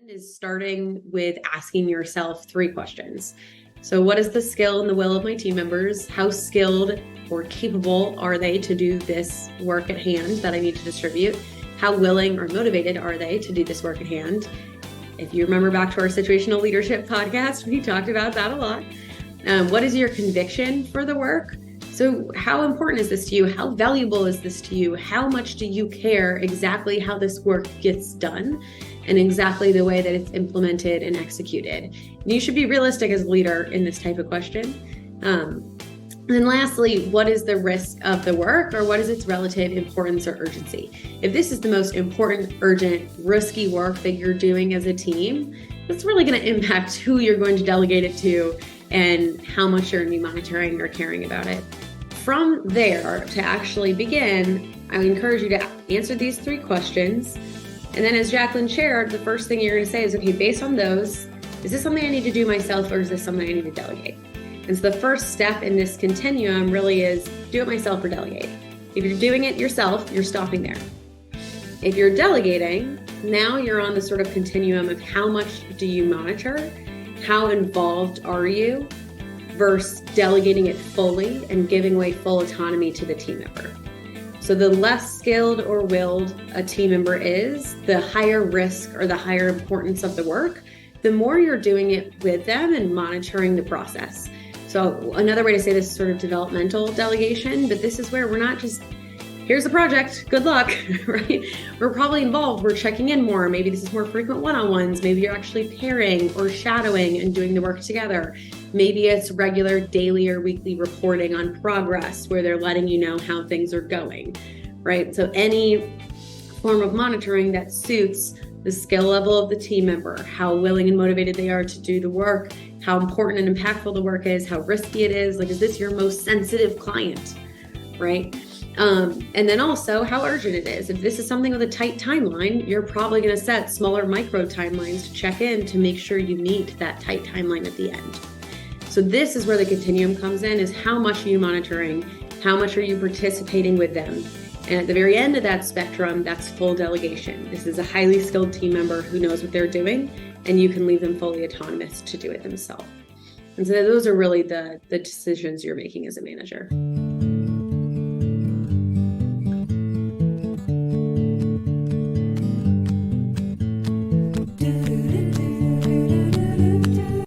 Is starting with asking yourself 3 questions. So what is the skill and the will of my team members? How skilled or capable are they to do this work at hand that I need to distribute? How willing or motivated are they to do this work at hand? If you remember back to our situational leadership podcast, we talked about that a lot. What is your conviction for the work? So how important is this to you? How valuable is this to you? How much do you care exactly how this work gets done and exactly the way that it's implemented and executed? And you should be realistic as a leader in this type of question. And then lastly, what is the risk of the work, or what is its relative importance or urgency? If this is the most important, urgent, risky work that you're doing as a team, that's really going to impact who you're going to delegate it to and how much you're going to be monitoring or caring about it. From there, to actually begin, I would encourage you to answer these 3 questions. And then as Jacqueline shared, the first thing you're going to say is, okay, based on those, is this something I need to do myself, or is this something I need to delegate? And so the first step in this continuum really is do it myself or delegate. If you're doing it yourself, you're stopping there. If you're delegating, now you're on the sort of continuum of how much do you monitor? How involved are you? Versus delegating it fully and giving away full autonomy to the team member. So the less skilled or willed a team member is, the higher risk or the higher importance of the work, the more you're doing it with them and monitoring the process. So another way to say this is sort of developmental delegation, but this is where we're not just, here's the project, good luck, right? We're probably involved, we're checking in more. Maybe this is more frequent one-on-ones. Maybe you're actually pairing or shadowing and doing the work together. Maybe it's regular daily or weekly reporting on progress where they're letting you know how things are going, right? So any form of monitoring that suits the skill level of the team member, how willing and motivated they are to do the work, how important and impactful the work is, how risky it is. Like, is this your most sensitive client, right? And then also how urgent it is. If this is something with a tight timeline, you're probably going to set smaller micro timelines to check in to make sure you meet that tight timeline at the end. So this is where the continuum comes in, is how much are you monitoring? How much are you participating with them? And at the very end of that spectrum, that's full delegation. This is a highly skilled team member who knows what they're doing, and you can leave them fully autonomous to do it themselves. And so those are really the decisions you're making as a manager.